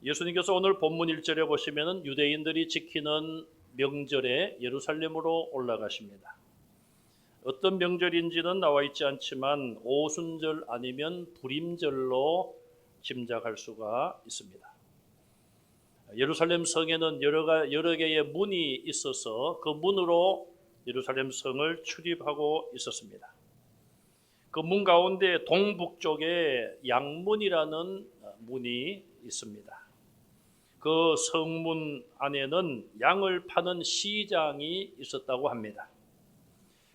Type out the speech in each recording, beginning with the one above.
예수님께서 오늘 본문 1절에 보시면은 유대인들이 지키는 명절에 예루살렘으로 올라가십니다. 어떤 명절인지는 나와 있지 않지만 오순절 아니면 불임절로 짐작할 수가 있습니다. 예루살렘 성에는 여러 개의 문이 있어서 그 문으로 예루살렘 성을 출입하고 있었습니다. 그 문 가운데 동북쪽에 양문이라는 문이 있습니다. 그 성문 안에는 양을 파는 시장이 있었다고 합니다.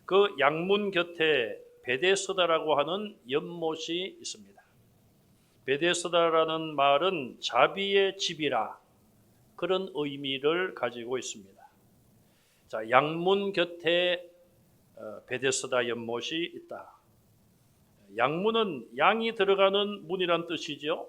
그 양문 곁에 베데스다라고 하는 연못이 있습니다. 베데스다라는 말은 자비의 집이라 그런 의미를 가지고 있습니다. 자, 양문 곁에 베데스다 연못이 있다. 양문은 양이 들어가는 문이란 뜻이죠.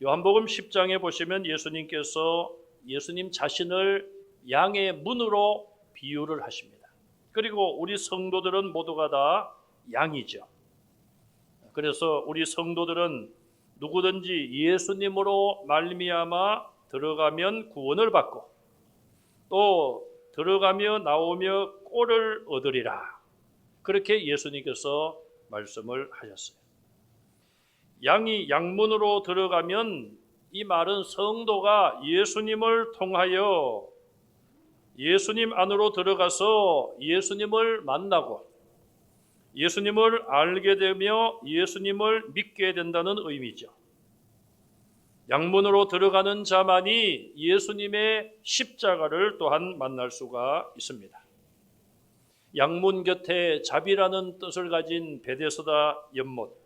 요한복음 10장에 보시면 예수님 자신을 양의 문으로 비유를 하십니다. 그리고 우리 성도들은 모두가 다 양이죠. 그래서 우리 성도들은 누구든지 예수님으로 말미암아 들어가면 구원을 받고 또 들어가며 나오며 꼴을 얻으리라. 그렇게 예수님께서 말씀을 하셨어요. 양이 양문으로 들어가면 이 말은 성도가 예수님을 통하여 예수님 안으로 들어가서 예수님을 만나고 예수님을 알게 되며 예수님을 믿게 된다는 의미죠. 양문으로 들어가는 자만이 예수님의 십자가를 또한 만날 수가 있습니다. 양문 곁에 자비라는 뜻을 가진 베데스다 연못,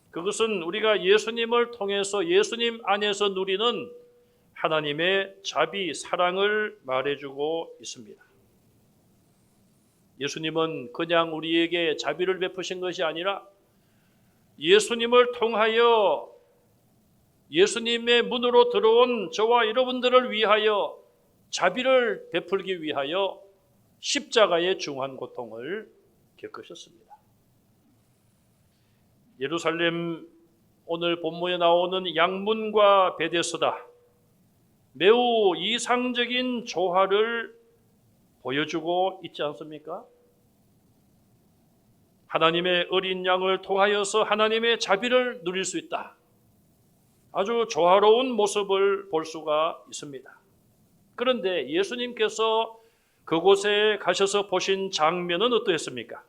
그것은 우리가 예수님을 통해서 예수님 안에서 누리는 하나님의 자비, 사랑을 말해주고 있습니다. 예수님은 그냥 우리에게 자비를 베푸신 것이 아니라 예수님을 통하여 예수님의 문으로 들어온 저와 여러분들을 위하여 자비를 베풀기 위하여 십자가의 중한 고통을 겪으셨습니다. 예루살렘 오늘 본문에 나오는 양문과 베데스다, 매우 이상적인 조화를 보여주고 있지 않습니까? 하나님의 어린 양을 통하여서 하나님의 자비를 누릴 수 있다. 아주 조화로운 모습을 볼 수가 있습니다. 그런데 예수님께서 그곳에 가셔서 보신 장면은 어떠했습니까?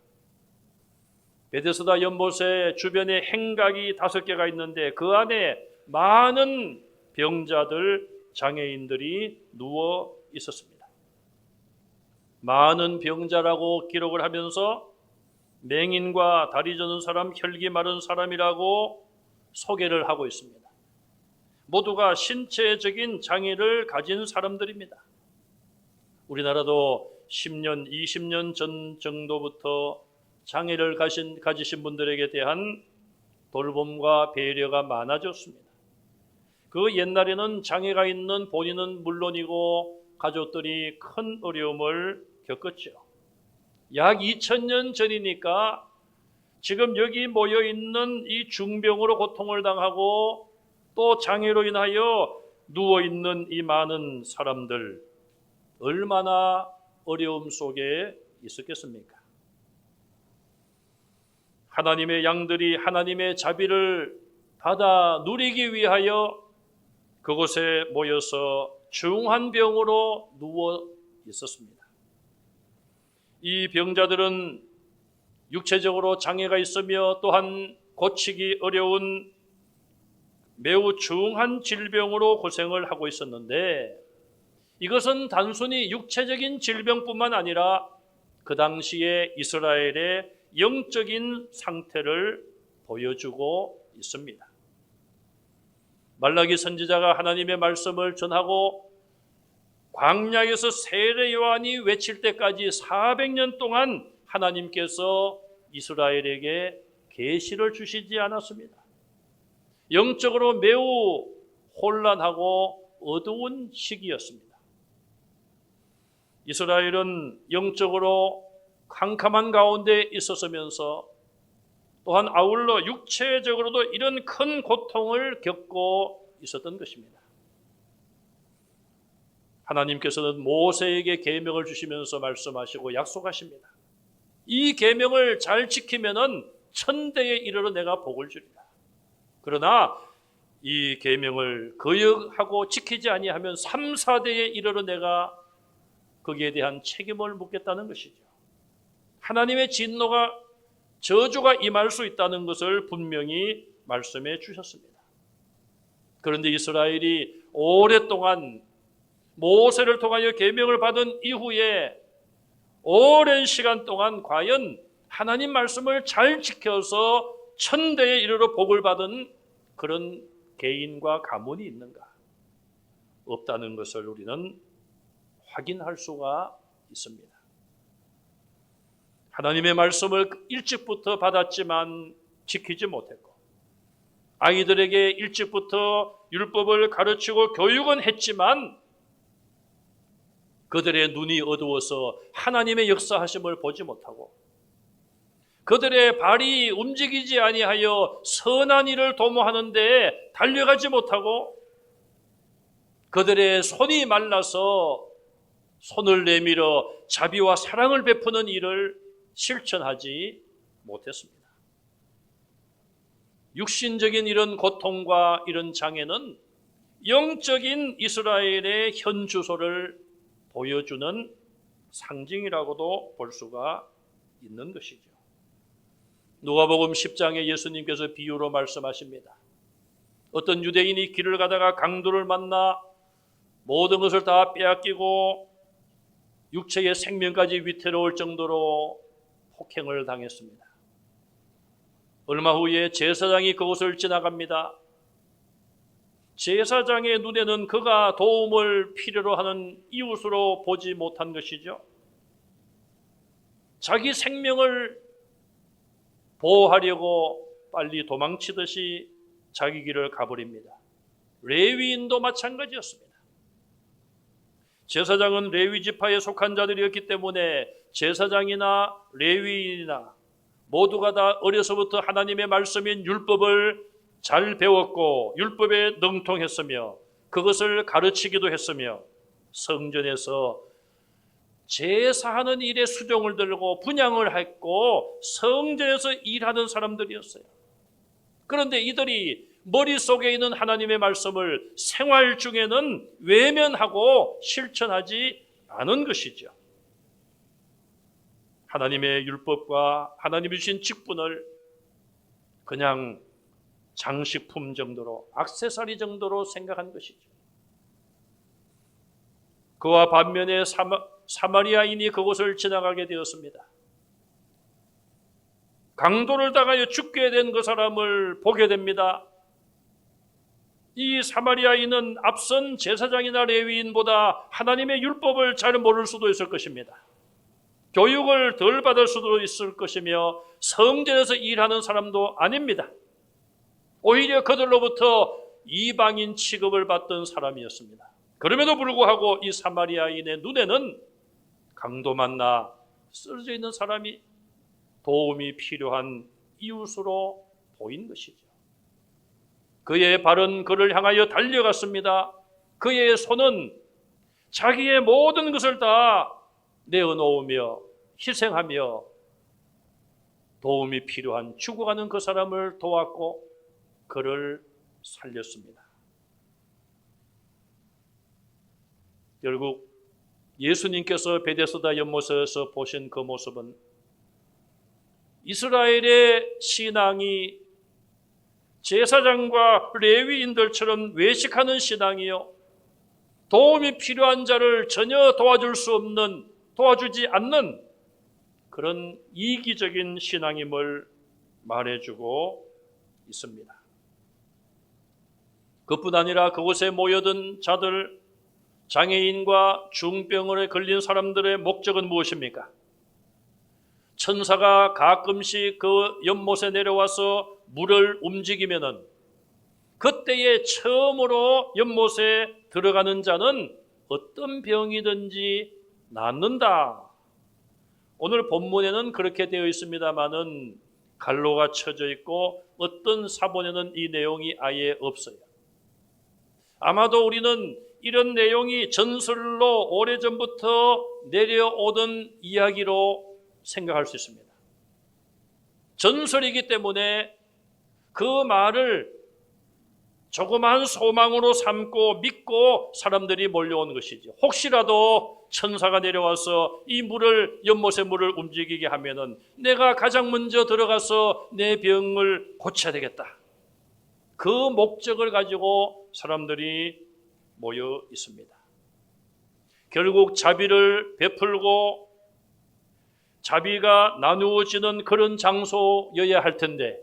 베데스다 연못의 주변에 행각이 5개가 있는데 그 안에 많은 병자들, 장애인들이 누워 있었습니다. 많은 병자라고 기록을 하면서 맹인과 다리 저는 사람, 혈기 마른 사람이라고 소개를 하고 있습니다. 모두가 신체적인 장애를 가진 사람들입니다. 우리나라도 10년, 20년 전 정도부터 장애를 가지신 분들에게 대한 돌봄과 배려가 많아졌습니다. 그 옛날에는 장애가 있는 본인은 물론이고 가족들이 큰 어려움을 겪었죠. 약 2000년 전이니까 지금 여기 모여있는 이 중병으로 고통을 당하고 또 장애로 인하여 누워있는 이 많은 사람들, 얼마나 어려움 속에 있었겠습니까? 하나님의 양들이 하나님의 자비를 받아 누리기 위하여 그곳에 모여서 중한 병으로 누워 있었습니다. 이 병자들은 육체적으로 장애가 있으며 또한 고치기 어려운 매우 중한 질병으로 고생을 하고 있었는데, 이것은 단순히 육체적인 질병뿐만 아니라 그 당시에 이스라엘의 영적인 상태를 보여주고 있습니다. 말라기 선지자가 하나님의 말씀을 전하고 광야에서 세례 요한이 외칠 때까지 400년 동안 하나님께서 이스라엘에게 계시를 주시지 않았습니다. 영적으로 매우 혼란하고 어두운 시기였습니다. 이스라엘은 영적으로 캄캄한 가운데 있었으면서 또한 아울러 육체적으로도 이런 큰 고통을 겪고 있었던 것입니다. 하나님께서는 모세에게 계명을 주시면서 말씀하시고 약속하십니다. 이 계명을 잘 지키면은 천대에 이르러 내가 복을 주리라. 그러나 이 계명을 거역하고 지키지 아니하면 3, 4대에 이르러 내가 거기에 대한 책임을 묻겠다는 것이죠. 하나님의 진노가 저주가 임할 수 있다는 것을 분명히 말씀해 주셨습니다. 그런데 이스라엘이 오랫동안 모세를 통하여 계명을 받은 이후에 오랜 시간 동안 과연 하나님 말씀을 잘 지켜서 천대에 이르러 복을 받은 그런 개인과 가문이 있는가? 없다는 것을 우리는 확인할 수가 있습니다. 하나님의 말씀을 일찍부터 받았지만 지키지 못했고, 아이들에게 일찍부터 율법을 가르치고 교육은 했지만 그들의 눈이 어두워서 하나님의 역사하심을 보지 못하고, 그들의 발이 움직이지 아니하여 선한 일을 도모하는 데 달려가지 못하고, 그들의 손이 말라서 손을 내밀어 자비와 사랑을 베푸는 일을 실천하지 못했습니다. 육신적인 이런 고통과 이런 장애는 영적인 이스라엘의 현 주소를 보여주는 상징이라고도 볼 수가 있는 것이죠. 누가복음 10장에 예수님께서 비유로 말씀하십니다. 어떤 유대인이 길을 가다가 강도를 만나 모든 것을 다 빼앗기고 육체의 생명까지 위태로울 정도로 폭행을 당했습니다. 얼마 후에 제사장이 그곳을 지나갑니다. 제사장의 눈에는 그가 도움을 필요로 하는 이웃으로 보지 못한 것이죠. 자기 생명을 보호하려고 빨리 도망치듯이 자기 길을 가버립니다. 레위인도 마찬가지였습니다. 제사장은 레위 지파에 속한 자들이었기 때문에 제사장이나 레위인이나 모두가 다 어려서부터 하나님의 말씀인 율법을 잘 배웠고 율법에 능통했으며 그것을 가르치기도 했으며 성전에서 제사하는 일에 수종을 들고 분향을 했고 성전에서 일하는 사람들이었어요. 그런데 이들이 머릿속에 있는 하나님의 말씀을 생활 중에는 외면하고 실천하지 않은 것이죠. 하나님의 율법과 하나님이 주신 직분을 그냥 장식품 정도로, 액세서리 정도로 생각한 것이죠. 그와 반면에 사마리아인이 그곳을 지나가게 되었습니다. 강도를 당하여 죽게 된 그 사람을 보게 됩니다. 이 사마리아인은 앞선 제사장이나 레위인보다 하나님의 율법을 잘 모를 수도 있을 것입니다. 교육을 덜 받을 수도 있을 것이며 성전에서 일하는 사람도 아닙니다. 오히려 그들로부터 이방인 취급을 받던 사람이었습니다. 그럼에도 불구하고 이 사마리아인의 눈에는 강도 만나 쓰러져 있는 사람이 도움이 필요한 이웃으로 보인 것이죠. 그의 발은 그를 향하여 달려갔습니다. 그의 손은 자기의 모든 것을 다 내어놓으며 희생하며 도움이 필요한 죽어가는 그 사람을 도왔고 그를 살렸습니다. 결국 예수님께서 베데스다 연못에서 보신 그 모습은 이스라엘의 신앙이 제사장과 레위인들처럼 외식하는 신앙이요, 도움이 필요한 자를 전혀 도와주지 않는 그런 이기적인 신앙임을 말해주고 있습니다. 그뿐 아니라 그곳에 모여든 자들, 장애인과 중병에 걸린 사람들의 목적은 무엇입니까? 천사가 가끔씩 그 연못에 내려와서 물을 움직이면은 그때에 처음으로 연못에 들어가는 자는 어떤 병이든지 낫는다. 오늘 본문에는 그렇게 되어 있습니다만은 갈로가 쳐져 있고 어떤 사본에는 이 내용이 아예 없어요. 아마도 우리는 이런 내용이 전설로 오래전부터 내려오던 이야기로 생각할 수 있습니다. 전설이기 때문에 그 말을 조그마한 소망으로 삼고 믿고 사람들이 몰려온 것이죠. 혹시라도 천사가 내려와서 이 물을, 연못의 물을 움직이게 하면은 내가 가장 먼저 들어가서 내 병을 고쳐야 되겠다. 그 목적을 가지고 사람들이 모여 있습니다. 결국 자비를 베풀고 자비가 나누어지는 그런 장소여야 할 텐데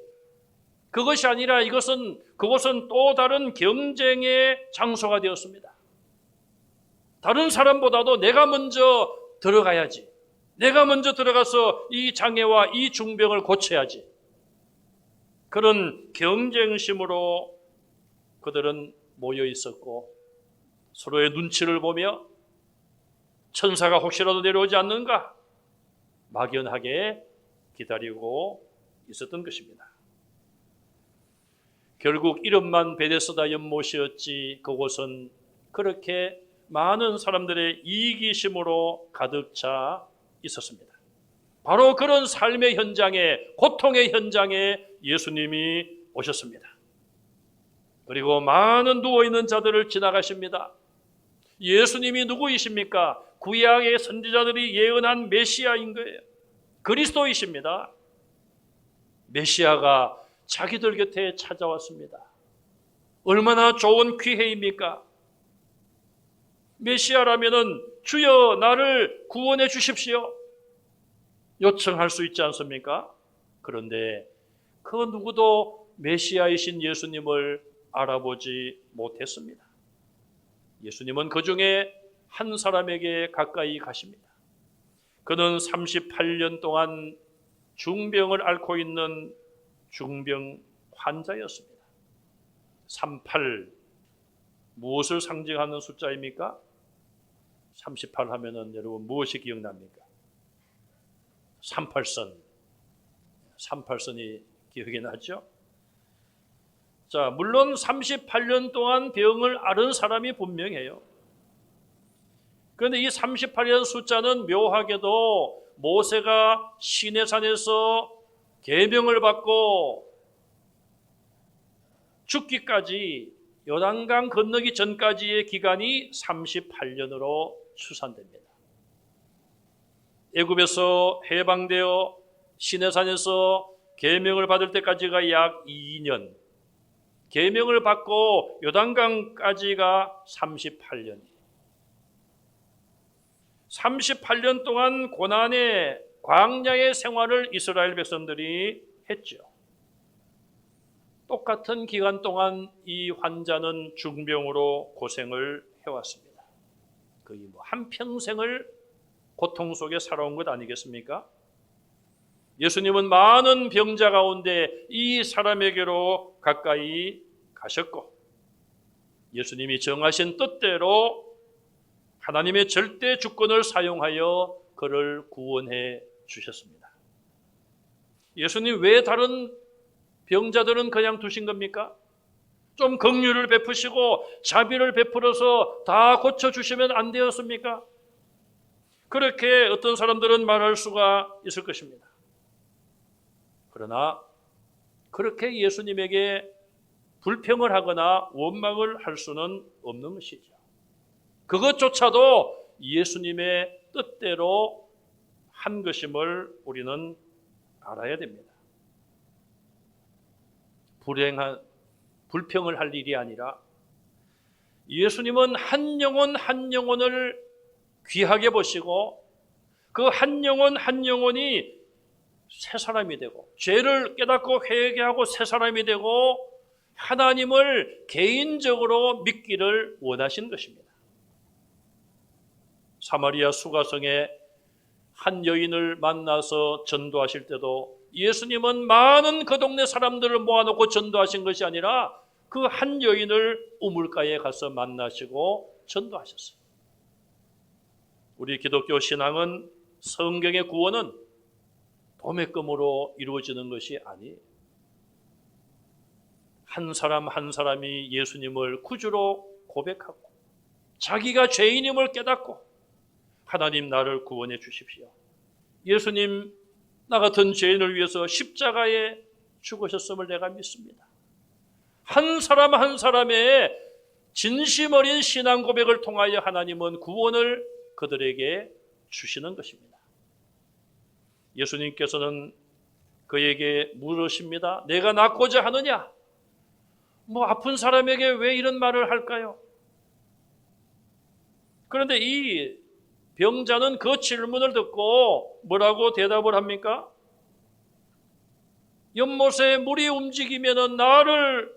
그것이 아니라 그것은 또 다른 경쟁의 장소가 되었습니다. 다른 사람보다도 내가 먼저 들어가야지. 내가 먼저 들어가서 이 장애와 이 중병을 고쳐야지. 그런 경쟁심으로 그들은 모여 있었고 서로의 눈치를 보며 천사가 혹시라도 내려오지 않는가 막연하게 기다리고 있었던 것입니다. 결국 이름만 베데스다 연못이었지 그곳은 그렇게 많은 사람들의 이기심으로 가득 차 있었습니다. 바로 그런 삶의 현장에, 고통의 현장에 예수님이 오셨습니다. 그리고 많은 누워있는 자들을 지나가십니다. 예수님이 누구이십니까? 구약의 선지자들이 예언한 메시아인 거예요. 그리스도이십니다. 메시아가 자기들 곁에 찾아왔습니다. 얼마나 좋은 기회입니까? 메시아라면은 주여 나를 구원해 주십시오. 요청할 수 있지 않습니까? 그런데 그 누구도 메시아이신 예수님을 알아보지 못했습니다. 예수님은 그 중에 한 사람에게 가까이 가십니다. 그는 38년 동안 중병을 앓고 있는 중병 환자였습니다. 38 무엇을 상징하는 숫자입니까? 38 하면은 여러분 무엇이 기억납니까? 38선. 38선이 기억이 나죠? 자, 물론 38년 동안 병을 앓은 사람이 분명해요. 그런데 이 38년 숫자는 묘하게도 모세가 시내산에서 계명을 받고 죽기까지 요단강 건너기 전까지의 기간이 38년으로 추산됩니다. 애굽에서 해방되어 시내산에서 계명을 받을 때까지가 약 2년, 계명을 받고 요단강까지가 38년. 38년 동안 고난의 광야의 생활을 이스라엘 백성들이 했죠. 똑같은 기간 동안 이 환자는 중병으로 고생을 해왔습니다. 거의 한평생을 고통 속에 살아온 것 아니겠습니까? 예수님은 많은 병자 가운데 이 사람에게로 가까이 가셨고 예수님이 정하신 뜻대로 하나님의 절대 주권을 사용하여 그를 구원해 주셨습니다. 예수님 왜 다른 병자들은 그냥 두신 겁니까? 좀 긍휼을 베푸시고 자비를 베풀어서 다 고쳐주시면 안 되었습니까? 그렇게 어떤 사람들은 말할 수가 있을 것입니다. 그러나 그렇게 예수님에게 불평을 하거나 원망을 할 수는 없는 것이죠. 그것조차도 예수님의 뜻대로 한 것임을 우리는 알아야 됩니다. 불평을 할 일이 아니라 예수님은 한 영혼 한 영혼을 귀하게 보시고 그 한 영혼 한 영혼이 새 사람이 되고 죄를 깨닫고 회개하고 새 사람이 되고 하나님을 개인적으로 믿기를 원하신 것입니다. 사마리아 수가성에 한 여인을 만나서 전도하실 때도 예수님은 많은 그 동네 사람들을 모아놓고 전도하신 것이 아니라 그 한 여인을 우물가에 가서 만나시고 전도하셨어요. 우리 기독교 신앙은 성경의 구원은 도매금으로 이루어지는 것이 아니에요. 한 사람 한 사람이 예수님을 구주로 고백하고 자기가 죄인임을 깨닫고 하나님 나를 구원해 주십시오. 예수님 나 같은 죄인을 위해서 십자가에 죽으셨음을 내가 믿습니다. 한 사람 한 사람의 진심 어린 신앙 고백을 통하여 하나님은 구원을 그들에게 주시는 것입니다. 예수님께서는 그에게 물으십니다. 내가 낫고자 하느냐? 아픈 사람에게 왜 이런 말을 할까요? 그런데 이 병자는 그 질문을 듣고 뭐라고 대답을 합니까? 연못에 물이 움직이면 나를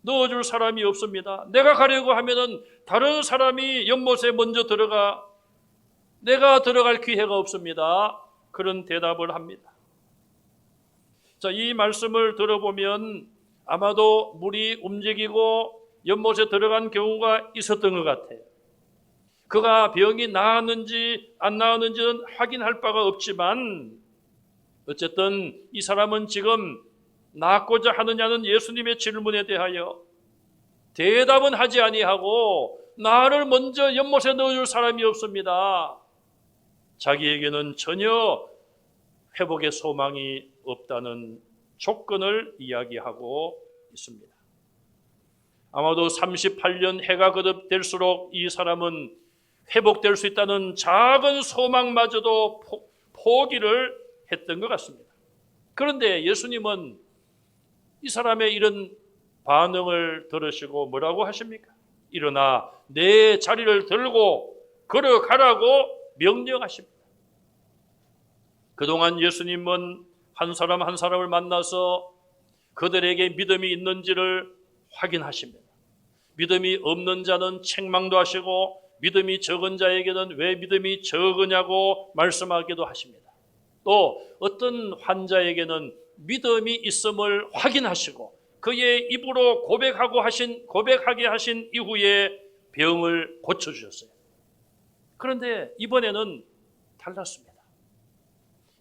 넣어줄 사람이 없습니다. 내가 가려고 하면 다른 사람이 연못에 먼저 들어가 내가 들어갈 기회가 없습니다. 그런 대답을 합니다. 자, 이 말씀을 들어보면 아마도 물이 움직이고 연못에 들어간 경우가 있었던 것 같아요. 그가 병이 나았는지 안 나았는지는 확인할 바가 없지만 어쨌든 이 사람은 지금 낫고자 하느냐는 예수님의 질문에 대하여 대답은 하지 아니하고 나를 먼저 연못에 넣어줄 사람이 없습니다. 자기에게는 전혀 회복의 소망이 없다는 조건을 이야기하고 있습니다. 아마도 38년 해가 거듭될수록 이 사람은 회복될 수 있다는 작은 소망마저도 포기를 했던 것 같습니다. 그런데 예수님은 이 사람의 이런 반응을 들으시고 뭐라고 하십니까? 일어나 내 자리를 들고 걸어가라고 명령하십니다. 그동안 예수님은 한 사람 한 사람을 만나서 그들에게 믿음이 있는지를 확인하십니다. 믿음이 없는 자는 책망도 하시고 믿음이 적은 자에게는 왜 믿음이 적으냐고 말씀하기도 하십니다. 또 어떤 환자에게는 믿음이 있음을 확인하시고 그의 입으로 고백하게 하신 이후에 병을 고쳐주셨어요. 그런데 이번에는 달랐습니다.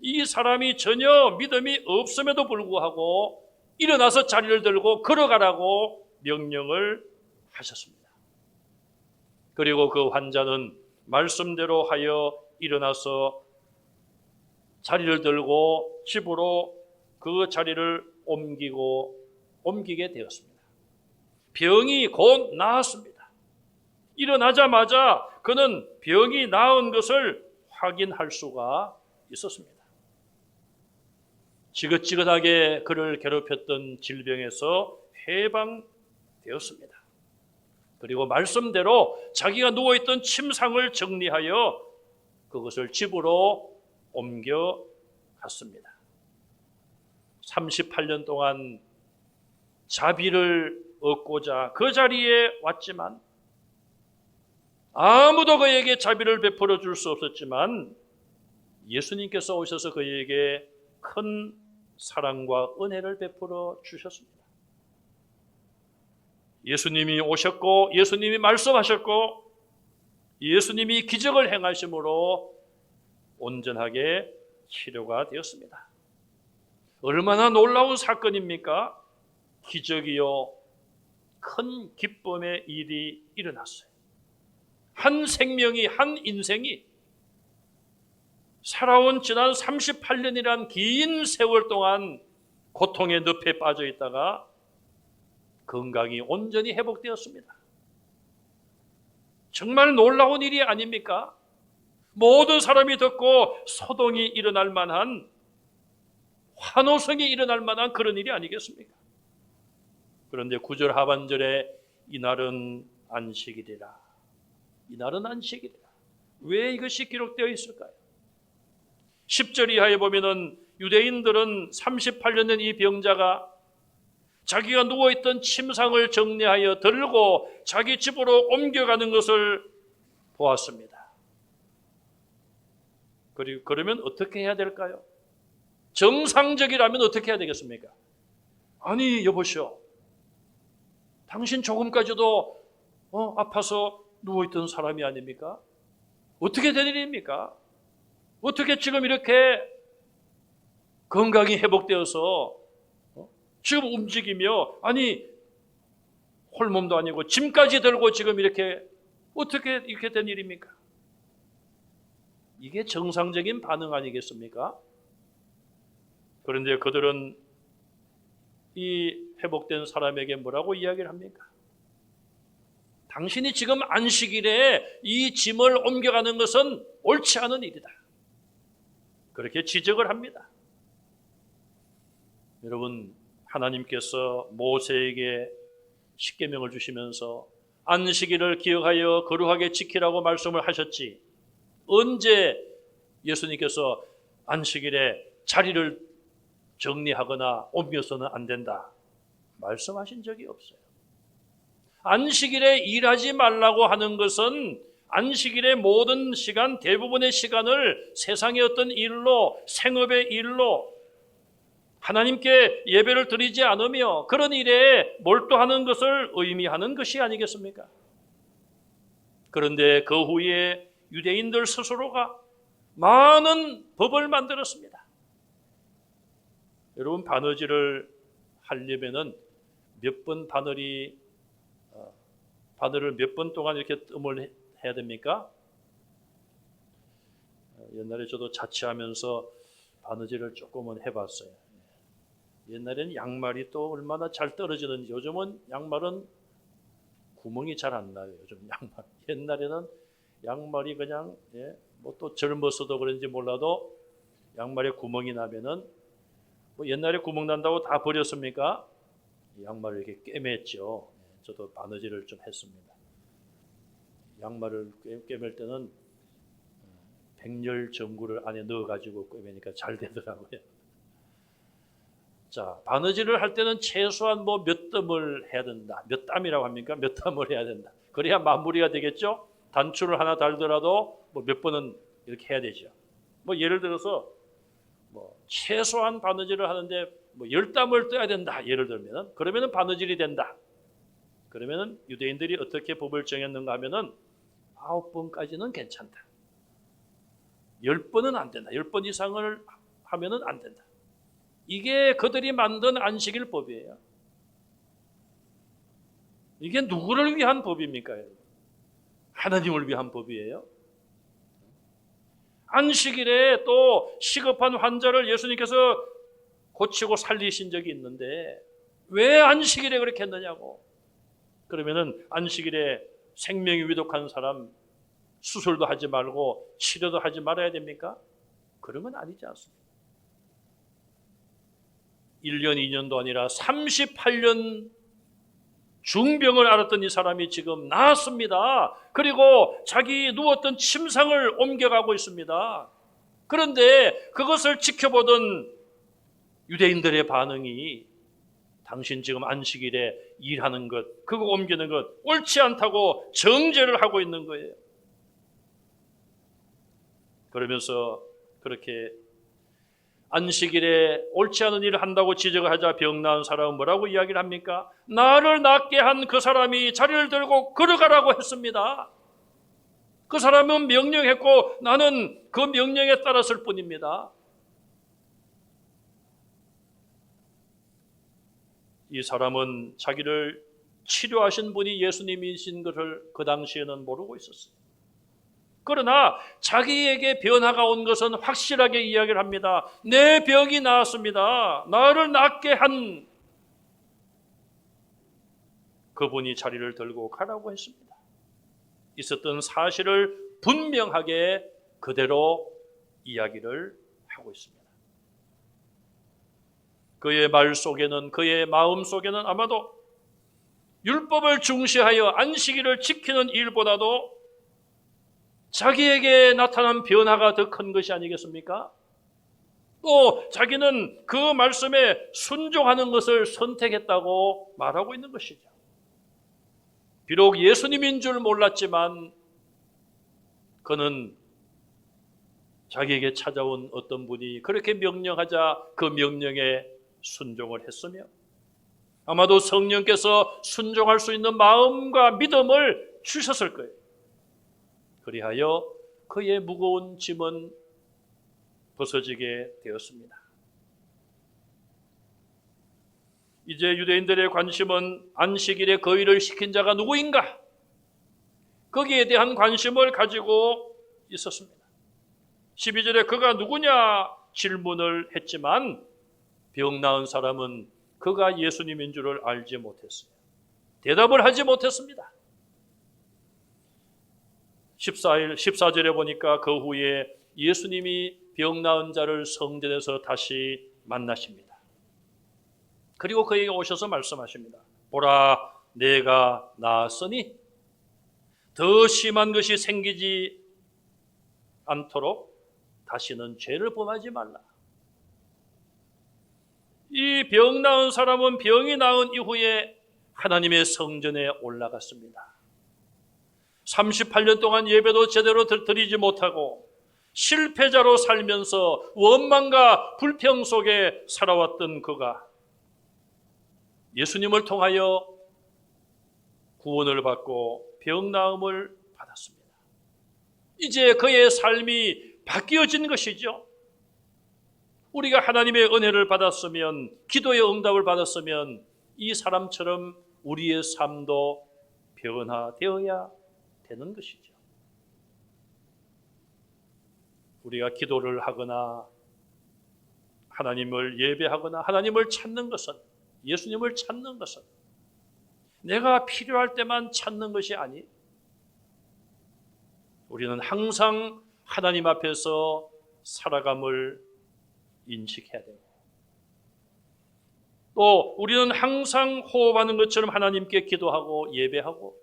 이 사람이 전혀 믿음이 없음에도 불구하고 일어나서 자리를 들고 걸어가라고 명령을 하셨습니다. 그리고 그 환자는 말씀대로 하여 일어나서 자리를 들고 집으로 그 자리를 옮기게 되었습니다. 병이 곧 나았습니다. 일어나자마자 그는 병이 나은 것을 확인할 수가 있었습니다. 지긋지긋하게 그를 괴롭혔던 질병에서 해방되었습니다. 그리고 말씀대로 자기가 누워있던 침상을 정리하여 그것을 집으로 옮겨갔습니다. 38년 동안 자비를 얻고자 그 자리에 왔지만 아무도 그에게 자비를 베풀어 줄 수 없었지만 예수님께서 오셔서 그에게 큰 사랑과 은혜를 베풀어 주셨습니다. 예수님이 오셨고 예수님이 말씀하셨고 예수님이 기적을 행하심으로 온전하게 치료가 되었습니다. 얼마나 놀라운 사건입니까? 기적이요 큰 기쁨의 일이 일어났어요. 한 생명이, 한 인생이 살아온 지난 38년이란 긴 세월 동안 고통의 늪에 빠져 있다가 건강이 온전히 회복되었습니다. 정말 놀라운 일이 아닙니까? 모든 사람이 듣고 소동이 일어날 만한, 환호성이 일어날 만한 그런 일이 아니겠습니까? 그런데 9절 하반절에 이날은 안식일이라. 이날은 안식일이라. 왜 이것이 기록되어 있을까요? 10절 이하에 보면은 유대인들은 38년 된 이 병자가 자기가 누워있던 침상을 정리하여 들고 자기 집으로 옮겨가는 것을 보았습니다. 그리고 그러면 어떻게 해야 될까요? 정상적이라면 어떻게 해야 되겠습니까? 아니 여보시오, 당신 조금까지도 아파서 누워있던 사람이 아닙니까? 어떻게 된 일입니까? 어떻게 지금 이렇게 건강이 회복되어서 지금 움직이며, 아니 홀몸도 아니고 짐까지 들고 지금 이렇게 어떻게 이렇게 된 일입니까? 이게 정상적인 반응 아니겠습니까? 그런데 그들은 이 회복된 사람에게 뭐라고 이야기를 합니까? 당신이 지금 안식일에 이 짐을 옮겨가는 것은 옳지 않은 일이다. 그렇게 지적을 합니다. 여러분, 하나님께서 모세에게 십계명을 주시면서 안식일을 기억하여 거룩하게 지키라고 말씀을 하셨지, 언제 예수님께서 안식일에 자리를 정리하거나 옮겨서는 안 된다 말씀하신 적이 없어요. 안식일에 일하지 말라고 하는 것은 안식일의 모든 시간, 대부분의 시간을 세상의 어떤 일로, 생업의 일로 하나님께 예배를 드리지 않으며 그런 일에 몰두하는 것을 의미하는 것이 아니겠습니까? 그런데 그 후에 유대인들 스스로가 많은 법을 만들었습니다. 여러분, 바느질을 하려면은 몇 번 바늘을 몇 번 동안 이렇게 뜸을 해야 됩니까? 옛날에 저도 자취하면서 바느질을 조금은 해봤어요. 옛날에는 양말이 또 얼마나 잘 떨어지는지, 요즘은 양말은 구멍이 잘 안 나요. 요즘 양말. 옛날에는 양말이 그냥 뭐 또 젊어서도 그런지 몰라도 양말에 구멍이 나면은 뭐 옛날에 구멍 난다고 다 버렸습니까? 양말을 이렇게 꿰맸죠. 저도 바느질을 좀 했습니다. 양말을 꿰맬 때는 백열 전구를 안에 넣어가지고 꿰매니까 잘 되더라고요. 자, 바느질을 할 때는 최소한 뭐 몇 땀을 해야 된다. 몇 땀이라고 합니까? 몇 땀을 해야 된다. 그래야 마무리가 되겠죠? 단추를 하나 달더라도 뭐 몇 번은 이렇게 해야 되죠. 뭐 예를 들어서 뭐 최소한 바느질을 하는데 뭐 10땀을 떠야 된다. 예를 들면은 그러면은 바느질이 된다. 그러면은 유대인들이 어떻게 법을 정했는가 하면은 9번까지는 괜찮다. 10번은 안 된다. 10번 이상을 하면은 안 된다. 이게 그들이 만든 안식일법이에요. 이게 누구를 위한 법입니까? 하나님을 위한 법이에요. 안식일에 또 시급한 환자를 예수님께서 고치고 살리신 적이 있는데 왜 안식일에 그렇게 했느냐고. 그러면은 안식일에 생명이 위독한 사람 수술도 하지 말고 치료도 하지 말아야 됩니까? 그런 건 아니지 않습니까? 1년, 2년도 아니라 38년 중병을 앓았던 이 사람이 지금 나았습니다. 그리고 자기 누웠던 침상을 옮겨가고 있습니다. 그런데 그것을 지켜보던 유대인들의 반응이 당신 지금 안식일에 일하는 것, 그거 옮기는 것 옳지 않다고 정죄를 하고 있는 거예요. 그러면서 그렇게 안식일에 옳지 않은 일을 한다고 지적을 하자 병 나은 사람은 뭐라고 이야기를 합니까? 나를 낫게 한 그 사람이 자리를 들고 걸어가라고 했습니다. 그 사람은 명령했고 나는 그 명령에 따랐을 뿐입니다. 이 사람은 자기를 치료하신 분이 예수님이신 것을 그 당시에는 모르고 있었어요. 그러나 자기에게 변화가 온 것은 확실하게 이야기를 합니다. 내 병이 나았습니다. 나를 낫게 한 그분이 자리를 들고 가라고 했습니다. 있었던 사실을 분명하게 그대로 이야기를 하고 있습니다. 그의 말 속에는, 그의 마음 속에는 아마도 율법을 중시하여 안식일을 지키는 일보다도 자기에게 나타난 변화가 더 큰 것이 아니겠습니까? 또 자기는 그 말씀에 순종하는 것을 선택했다고 말하고 있는 것이죠. 비록 예수님인 줄 몰랐지만 그는 자기에게 찾아온 어떤 분이 그렇게 명령하자 그 명령에 순종을 했으며 아마도 성령께서 순종할 수 있는 마음과 믿음을 주셨을 거예요. 그리하여 그의 무거운 짐은 벗어지게 되었습니다. 이제 유대인들의 관심은 안식일에 거의를 시킨 자가 누구인가? 거기에 대한 관심을 가지고 있었습니다. 12절에 그가 누구냐 질문을 했지만 병 나은 사람은 그가 예수님인 줄을 알지 못했어요. 대답을 하지 못했습니다. 14절에 보니까 그 후에 예수님이 병 나은 자를 성전에서 다시 만나십니다. 그리고 그에게 오셔서 말씀하십니다. 보라, 내가 나았으니 더 심한 것이 생기지 않도록 다시는 죄를 범하지 말라. 이 병 나은 사람은 병이 나은 이후에 하나님의 성전에 올라갔습니다. 38년 동안 예배도 제대로 드리지 못하고 실패자로 살면서 원망과 불평 속에 살아왔던 그가 예수님을 통하여 구원을 받고 병 나음을 받았습니다. 이제 그의 삶이 바뀌어진 것이죠. 우리가 하나님의 은혜를 받았으면, 기도의 응답을 받았으면 이 사람처럼 우리의 삶도 변화되어야 되는 것이죠. 우리가 기도를 하거나 하나님을 예배하거나 하나님을 찾는 것은, 예수님을 찾는 것은 내가 필요할 때만 찾는 것이 아니, 우리는 항상 하나님 앞에서 살아감을 인식해야 되고, 또 우리는 항상 호흡하는 것처럼 하나님께 기도하고 예배하고,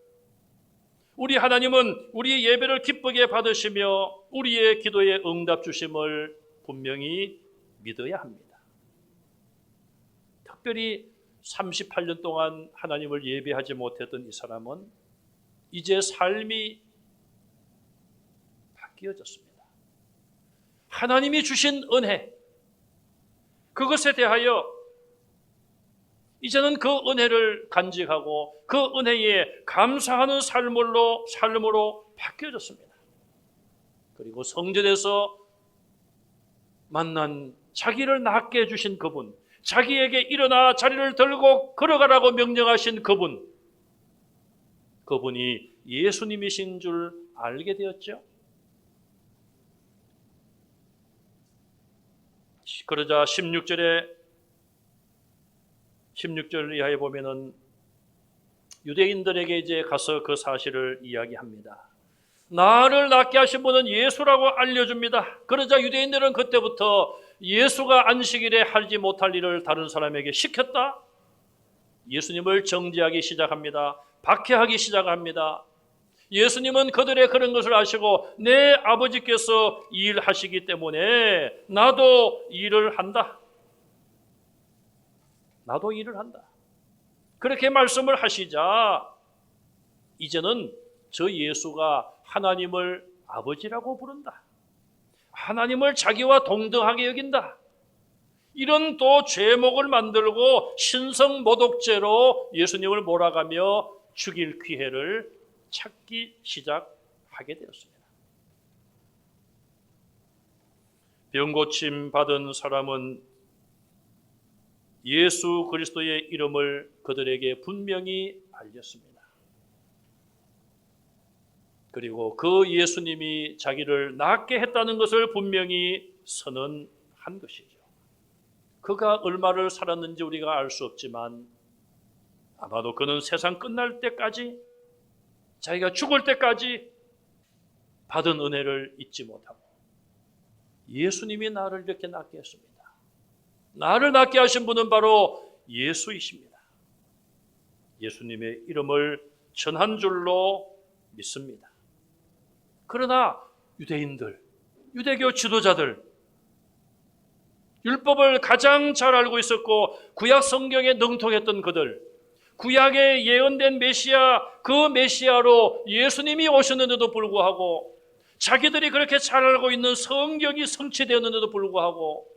우리 하나님은 우리의 예배를 기쁘게 받으시며 우리의 기도에 응답 주심을 분명히 믿어야 합니다. 특별히 38년 동안 하나님을 예배하지 못했던 이 사람은 이제 삶이 바뀌어졌습니다. 하나님이 주신 은혜, 그것에 대하여 이제는 그 은혜를 간직하고 그 은혜에 감사하는 삶으로 바뀌어졌습니다. 그리고 성전에서 만난 자기를 낫게 해주신 그분, 자기에게 일어나 자리를 들고 걸어가라고 명령하신 그분이 예수님이신 줄 알게 되었죠. 그러자 16절 이하에 보면은 유대인들에게 이제 가서 그 사실을 이야기합니다. 나를 낫게 하신 분은 예수라고 알려줍니다. 그러자 유대인들은 그때부터 예수가 안식일에 하지 못할 일을 다른 사람에게 시켰다, 예수님을 정죄하기 시작합니다. 박해하기 시작합니다. 예수님은 그들의 그런 것을 아시고 내 아버지께서 일하시기 때문에 나도 일을 한다. 그렇게 말씀을 하시자 이제는 저 예수가 하나님을 아버지라고 부른다, 하나님을 자기와 동등하게 여긴다, 이런 또 죄목을 만들고 신성모독죄로 예수님을 몰아가며 죽일 기회를 찾기 시작하게 되었습니다. 병고침 받은 사람은 예수 그리스도의 이름을 그들에게 분명히 알렸습니다. 그리고 그 예수님이 자기를 낫게 했다는 것을 분명히 선언한 것이죠. 그가 얼마를 살았는지 우리가 알 수 없지만 아마도 그는 세상 끝날 때까지, 자기가 죽을 때까지 받은 은혜를 잊지 못하고 예수님이 나를 이렇게 낫게 했습니다. 나를 낫게 하신 분은 바로 예수이십니다. 예수님의 이름을 전한 줄로 믿습니다. 그러나 유대인들, 유대교 지도자들, 율법을 가장 잘 알고 있었고 구약 성경에 능통했던 그들, 구약에 예언된 메시아, 그 메시아로 예수님이 오셨는데도 불구하고, 자기들이 그렇게 잘 알고 있는 성경이 성취되었는데도 불구하고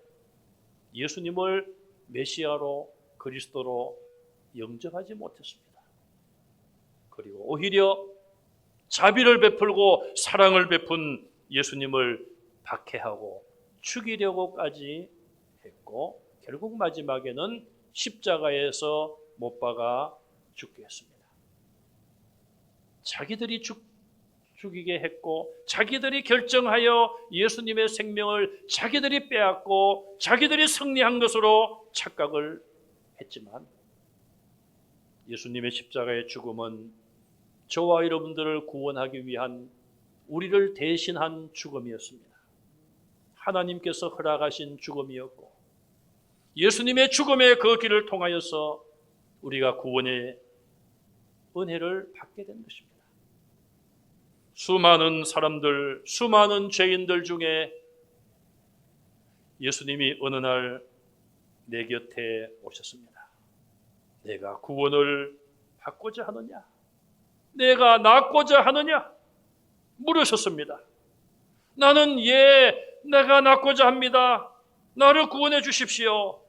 예수님을 메시아로, 그리스도로 영접하지 못했습니다. 그리고 오히려 자비를 베풀고 사랑을 베푼 예수님을 박해하고 죽이려고까지 했고, 결국 마지막에는 십자가에서 못 박아 죽게 했습니다. 자기들이 죽이게 했고 자기들이 결정하여 예수님의 생명을 자기들이 빼앗고 자기들이 승리한 것으로 착각을 했지만 예수님의 십자가의 죽음은 저와 여러분들을 구원하기 위한 우리를 대신한 죽음이었습니다. 하나님께서 허락하신 죽음이었고 예수님의 죽음의 그 길을 통하여서 우리가 구원의 은혜를 받게 된 것입니다. 수많은 사람들, 수많은 죄인들 중에 예수님이 어느 날 내 곁에 오셨습니다. 내가 구원을 받고자 하느냐? 내가 낫고자 하느냐? 물으셨습니다. 나는 내가 낫고자 합니다. 나를 구원해 주십시오.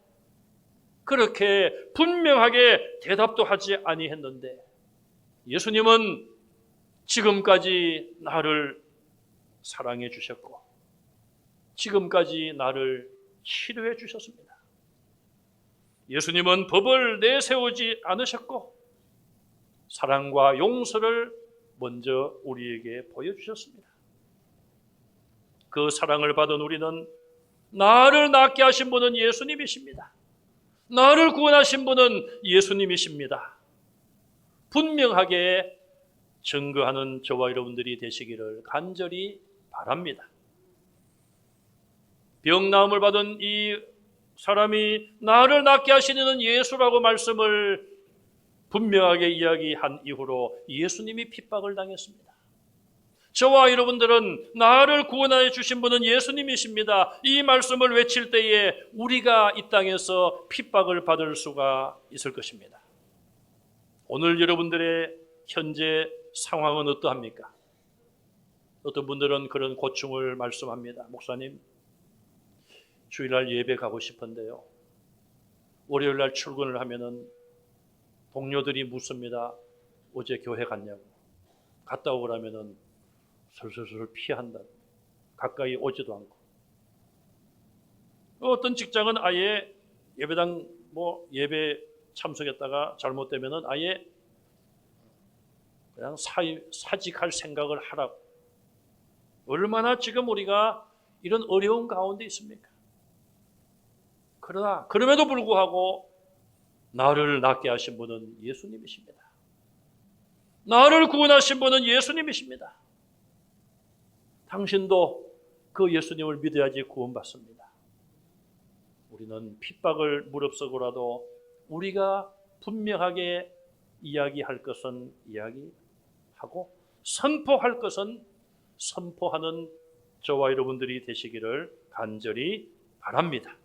그렇게 분명하게 대답도 하지 아니했는데 예수님은 지금까지 나를 사랑해 주셨고 지금까지 나를 치료해 주셨습니다. 예수님은 법을 내세우지 않으셨고 사랑과 용서를 먼저 우리에게 보여주셨습니다. 그 사랑을 받은 우리는 나를 낫게 하신 분은 예수님이십니다. 나를 구원하신 분은 예수님이십니다. 분명하게 증거하는 저와 여러분들이 되시기를 간절히 바랍니다. 병나음을 받은 이 사람이 나를 낫게 하시는 예수라고 말씀을 분명하게 이야기한 이후로 예수님이 핍박을 당했습니다. 저와 여러분들은 나를 구원하여 주신 분은 예수님이십니다. 이 말씀을 외칠 때에 우리가 이 땅에서 핍박을 받을 수가 있을 것입니다. 오늘 여러분들의 현재 상황은 어떠합니까? 어떤 분들은 그런 고충을 말씀합니다. 목사님, 주일날 예배 가고 싶은데요. 월요일날 출근을 하면은 동료들이 묻습니다. 어제 교회 갔냐고. 갔다 오라면은 슬슬 피한다. 가까이 오지도 않고. 어떤 직장은 아예 예배당 예배 참석했다가 잘못되면은 아예 그냥 사직할 생각을 하라고. 얼마나 지금 우리가 이런 어려운 가운데 있습니까? 그러나 그럼에도 불구하고 나를 낫게 하신 분은 예수님이십니다. 나를 구원하신 분은 예수님이십니다. 당신도 그 예수님을 믿어야지 구원받습니다. 우리는 핍박을 무릅쓰고라도 우리가 분명하게 이야기할 것은 이야기하고 선포할 것은 선포하는 저와 여러분들이 되시기를 간절히 바랍니다.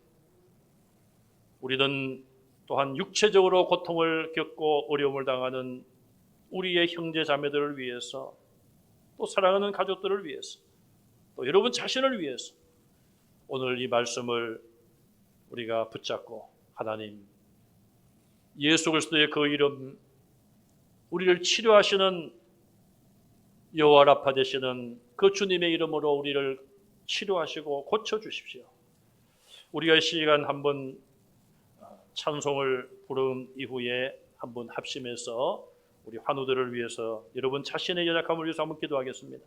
우리는 또한 육체적으로 고통을 겪고 어려움을 당하는 우리의 형제 자매들을 위해서 또 사랑하는 가족들을 위해서 또 여러분 자신을 위해서 오늘 이 말씀을 우리가 붙잡고 하나님 예수 그리스도의 그 이름 우리를 치료하시는 여호와 라파 되시는 그 주님의 이름으로 우리를 치료하시고 고쳐주십시오. 우리가 이 시간 한번 찬송을 부른 이후에 한번 합심해서 우리 환우들을 위해서 여러분 자신의 연약함을 위해서 한번 기도하겠습니다.